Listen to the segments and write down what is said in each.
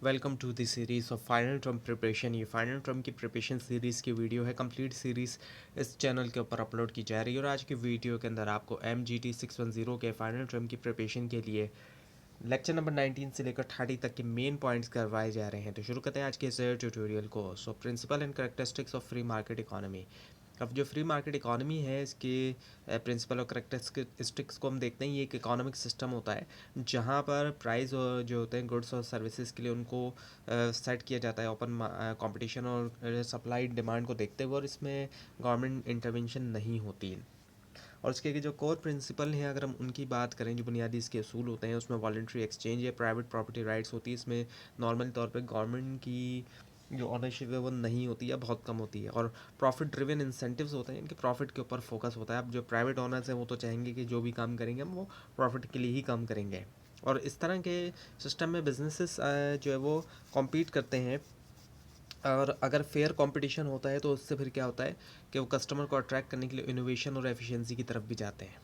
Welcome to the series of final term preparation. ये final term की preparation series की video है। Complete series इस चैनल के ऊपर अपलोड की जा रही है और आज की वीडियो के अंदर आपको MGT 610 के फाइनल टर्म की प्रिपरेशन के लिए लेक्चर नंबर 19 से लेकर 30 तक के मेन पॉइंट्स करवाए जा रहे हैं। तो शुरू करते हैं आज के इस ट्यूटोरियल को। So principle and characteristics of free market economy. अब जो फ्री मार्केट इकोनॉमी है इसके प्रिंसिपल और करेक्टरिस्टिक्स को हम देखते हैं। ये एक इकोनॉमिक सिस्टम होता है जहाँ पर प्राइस जो होते हैं गुड्स और सर्विसेज के लिए उनको सेट किया जाता है ओपन कंपटीशन और सप्लाई डिमांड को देखते हुए, और इसमें गवर्नमेंट इंटरवेंशन नहीं होती है। और इसके जो कोर प्रिंसिपल हैं अगर हम उनकी बात करें, जो बुनियादी इसके असूल होते हैं, उसमें वॉलंटरी एक्सचेंज या प्राइवेट प्रॉपर्टी राइट्स होती है। इसमें नॉर्मल तौर पे गवर्नमेंट की जो ऑनरशिप है वो नहीं होती है, बहुत कम होती है। और प्रॉफिट ड्रिवन इंसेंटिव्स होते हैं, इनके प्रॉफिट के ऊपर फोकस होता है। अब जो प्राइवेट ओनर्स हैं वो तो चाहेंगे कि जो भी काम करेंगे हम वो प्रॉफिट के लिए ही काम करेंगे। और इस तरह के सिस्टम में बिजनेसेस जो है वो कॉम्पीट करते हैं, और अगर फेयर कंपटीशन होता है तो उससे फिर क्या होता है कि वो कस्टमर को अट्रैक्ट करने के लिए इनोवेशन और एफिशिएंसी की तरफ भी जाते हैं।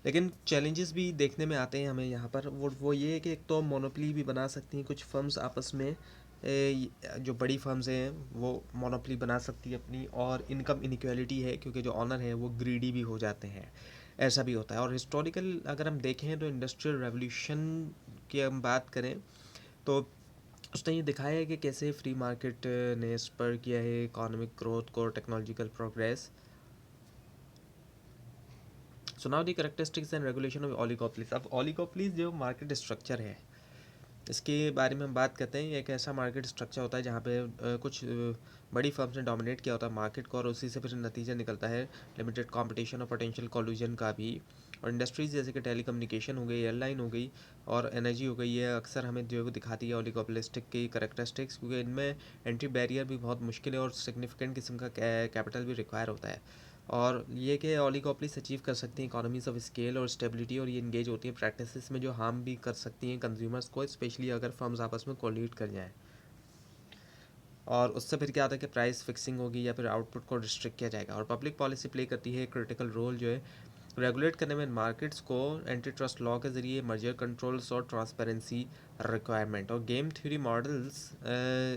लेकिन चैलेंजेस भी देखने में आते हैं हमें यहाँ पर। वो ये है कि एक तो मोनोपली भी बना सकती हैं कुछ फर्म्स आपस में। जो बड़ी फर्म्स हैं वो मोनोपली बना सकती है अपनी, और इनकम इनइक्वालिटी है क्योंकि जो ऑनर है वो ग्रीडी भी हो जाते हैं, ऐसा भी होता है। और हिस्टोरिकल अगर हम देखें तो इंडस्ट्रियल रेवोल्यूशन की हम बात करें तो उसने ये दिखाया है कि कैसे फ्री मार्केट ने स्पर किया है इकोनॉमिक ग्रोथ को, technological progress. So now the characteristics and regulation of oligopolies. अब ओलिगोपोलीज जो मार्केट स्ट्रक्चर है इसके बारे में हम बात करते हैं। एक ऐसा मार्केट स्ट्रक्चर होता है जहाँ पे कुछ बड़ी फर्म्स ने डोमिनेट किया होता है मार्केट को, और उसी से फिर नतीजा निकलता है लिमिटेड कंपटीशन और पोटेंशियल कॉल्यूजन का भी। और इंडस्ट्रीज़ जैसे कि टेली कम्युनिकेशन हो गई, एयरलाइन हो गई और एनर्जी हो गई, ये अक्सर हमें जो है वो दिखाती है ओलिगोपोलिस्टिक की करेक्टरिस्टिक्स, क्योंकि इनमें एंट्री बैरियर भी बहुत मुश्किल है और सिग्निफिकेंट किस्म का कैपिटल भी रिक्वायर होता है। और ये कि ओलिगोपोलीज अचीव कर सकती हैं इकोनॉमीज ऑफ स्केल और स्टेबिलिटी, और ये इंगेज होती हैं प्रैक्टिसेस में जो हार्म भी कर सकती हैं कंज्यूमर्स को, स्पेशली अगर फर्म्स आपस में कोलीड कर जाएँ। और उससे फिर क्या आता है कि प्राइस फिक्सिंग होगी या फिर आउटपुट को रिस्ट्रिक्ट किया जाएगा। और पब्लिक पॉलिसी प्ले करती है क्रिटिकल रोल जो है रेगुलेट करने में मार्केट्स को, एंटी ट्रस्ट लॉ के ज़रिए, मर्जर कंट्रोल्स और ट्रांसपेरेंसी रिक्वायरमेंट। और गेम थ्योरी मॉडल्स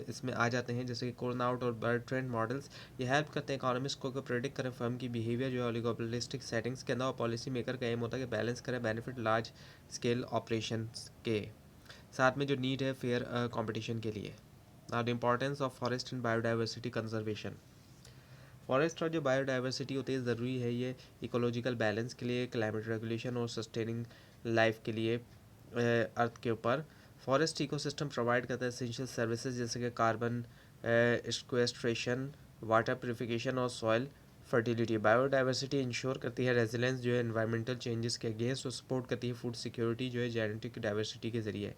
इसमें आ जाते हैं, जैसे कि कोर्नाउट और बर्ट्रेंड मॉडल्स। ये हेल्प करते हैं इकोनॉमिस्ट को प्रेडिक्ट करें फर्म की बिहेवियर जो ओलिगोपोलिस्टिक सेटिंग्स के अंदर। और पॉलिसी मेकर का एम होता है कि बैलेंस करें बेनिफिट लार्ज स्केल ऑपरेशन के साथ में जो नीड है फेयर कंपटीशन के लिए। Now the importance of forest and biodiversity conservation. Forest और जो बायोडाइवर्सिटी होती है ज़रूरी है ये इकोलॉजिकल बैलेंस के लिए, क्लाइमेट रेगुलेशन और सस्टेनिंग लाइफ के लिए अर्थ के ऊपर। फॉरेस्ट इकोसिस्टम प्रोवाइड करता है एसेंशियल सर्विसेज जैसे कि कार्बन स्क्वेस्ट्रेशन, वाटर प्योरिफिकेशन और सॉइल फर्टिलिटी। बायोडाइवर्सिटी इंश्योर करती है रेजिलेंस जो है एनवायरमेंटल चेंजेस के अगेंस्ट, और सपोर्ट करती है फूड सिक्योरिटी जो है जेनेटिक डाइवर्सिटी के ज़रिए।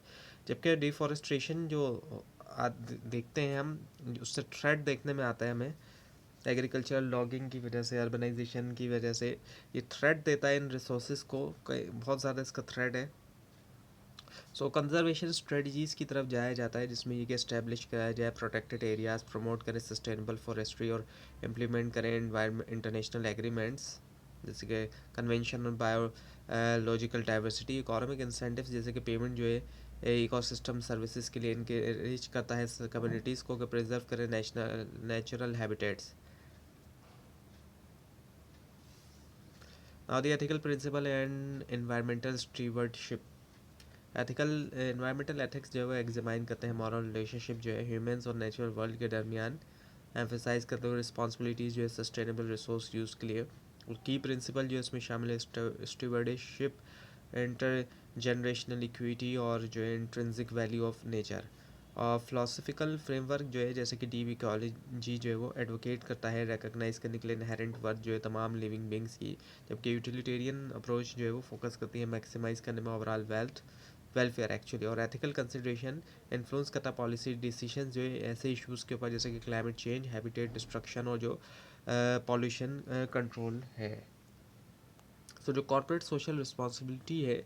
जबकि डिफॉरेस्ट्रेशन जो देखते हैं हम, उससे थ्रेट देखने में आता है हमें एग्रीकल्चरल लॉगिंग की वजह से, अर्बनाइजेशन की वजह से। ये थ्रेट देता है इन रिसोर्सेज को, बहुत ज़्यादा इसका थ्रेट है। सो कंजर्वेशन स्ट्रेटजीज़ की तरफ जाया जाता है जिसमें ये कि इस्टेब्लिश कराया जाए प्रोटेक्टेड एरियाज़, प्रमोट करें सस्टेनेबल फॉरेस्ट्री और इम्प्लीमेंट करें इंटरनेशनल एग्रीमेंट्स जैसे कि convention on biological diversity. Economic incentives जैसे कि पेमेंट जो है इकोसिस्टम सर्विसेज के लिए इनके रीच करता है कम्युनिटीज़ को प्रिजर्व करें natural habitats. Now the ethical principle and environmental stewardship. Ethical environmental ethics जो है वो एग्जामाइन करते हैं मॉरल रिलेशनशिप जो है ह्यूमंस और नेचुरल वर्ल्ड के दरमियान, एम्फेसाइज करते हुए रिस्पॉन्सिबिलिटीज़ जो है सस्टेनेबल रिसोर्स यूज़ के लिए। और की प्रिंसिपल जो है इसमें शामिल है स्टीवर्डशिप, इंटर जनरेशनल इक्विटी और जो है इंट्रिंसिक वैल्यू ऑफ नेचर। और फिलोसफिकल फ्रेमवर्क जो है जैसे कि डीप इकोलॉजी जो है वो एडवोकेट करता है रिकग्नाइज करने के लिए इनहेरेंट वर्थ जो है तमाम लिविंग बींग्स की। जबकि यूटिलिटेरियन अप्रोच जो है वो फोकस करती है मैक्सिमाइज करने में ओवरऑल वेलफेयर एक्चुअली। और एथिकल कंसिडरेशन इन्फ्लुएंस करता पॉलिसी डिसीजन जो है ऐसे इश्यूज़ के ऊपर जैसे कि क्लाइमेट चेंज, हैबिटेट डिस्ट्रक्शन और जो पॉल्यूशन कंट्रोल है। सो जो कॉर्पोरेट सोशल रिस्पॉन्सिबिलिटी है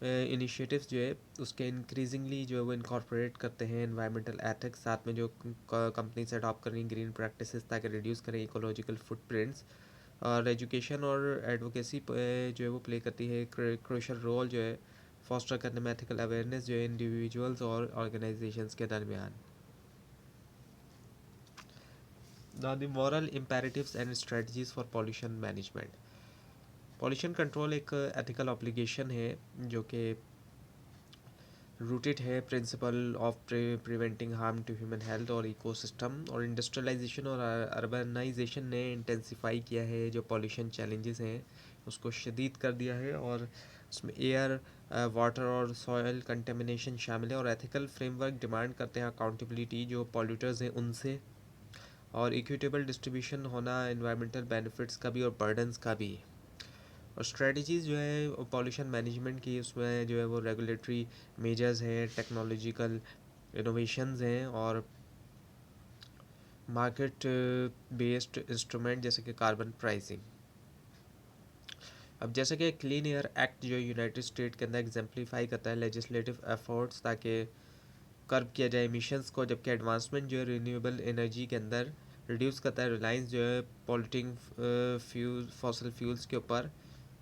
इनिशिएटिव्स जो है उसके इंक्रीजिंगली जो है वो इनकॉर्पोरेट करते हैं एनवायरमेंटल एथिक्स, साथ में जो कंपनी से अडॉप्ट कर रही ग्रीन प्रैक्टिसेस ताकि रिड्यूस करें इकोलॉजिकल फुटप्रिंट्स। और एजुकेशन और एडवोकेसी जो है वो प्ले करती है क्रूशियल रोल जो है फॉस्टर करने में एथिकल अवेयरनेस जो है इंडिविजुअल्स और ऑर्गेनाइजेशंस के दरमियान। Now the moral imperatives and strategies for pollution management। Pollution control एक एथिकल ऑब्लिगेशन है जो कि रूटेड है principle of preventing harm to human health और इकोसिस्टम। और इंडस्ट्रियलाइजेशन और अर्बनाइजेशन ने इंटेंसिफाई किया है जो पॉल्यूशन चैलेंजेस हैं उसको शदीद कर दिया है, और उसमें एयर, वाटर और सॉयल कंटेमिनेशन शामिल है। और एथिकल फ्रेमवर्क डिमांड करते हैं अकाउंटेबिलिटी जो पॉल्यूटर्स हैं उनसे, और इक्विटेबल डिस्ट्रीब्यूशन होना इन्वायरमेंटल बेनिफिट्स का भी और बर्डन्स का भी। और स्ट्रेटजीज़ जो है पॉल्यूशन मैनेजमेंट की उसमें जो है वो रेगुलेटरी मेजर्स हैं, टेक्नोलॉजिकल इनोवेशंस हैं और मार्केट बेस्ड इंस्ट्रूमेंट जैसे कि कार्बन प्राइसिंग। अब जैसे कि क्लीन एयर एक्ट जो यूनाइटेड स्टेट के अंदर एग्जाम्पलीफाई करता है लेजिस्लेटिव एफर्ट्स ताकि कर्ब किया जाए एमिशंस को, जबकि एडवांसमेंट जो है रिन्यूएबल एनर्जी के अंदर रिड्यूस करता है रिलायंस जो है पॉल्यूटिंग फ्यूल फॉसिल फ्यूल्स के ऊपर।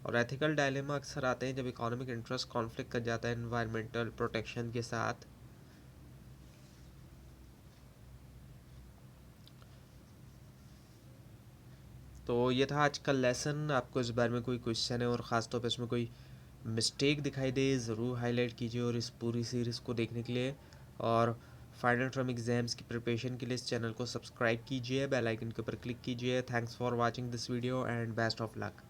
और एथिकल डायलेमा अक्सर आते हैं जब इकोनॉमिक इंटरेस्ट कॉन्फ्लिक्ट कर जाता है एनवायरमेंटल प्रोटेक्शन के साथ। तो ये था आज का लेसन। आपको इस बारे में कोई क्वेश्चन है और ख़ास तौर पे इसमें कोई मिस्टेक दिखाई दे ज़रूर हाईलाइट कीजिए, और इस पूरी सीरीज़ को देखने के लिए और फाइनल टर्म एग्ज़ाम्स की प्रिपरेशन के लिए इस चैनल को सब्सक्राइब कीजिए, बेल आइकन के ऊपर क्लिक कीजिए। Thanks for watching this video and best of luck.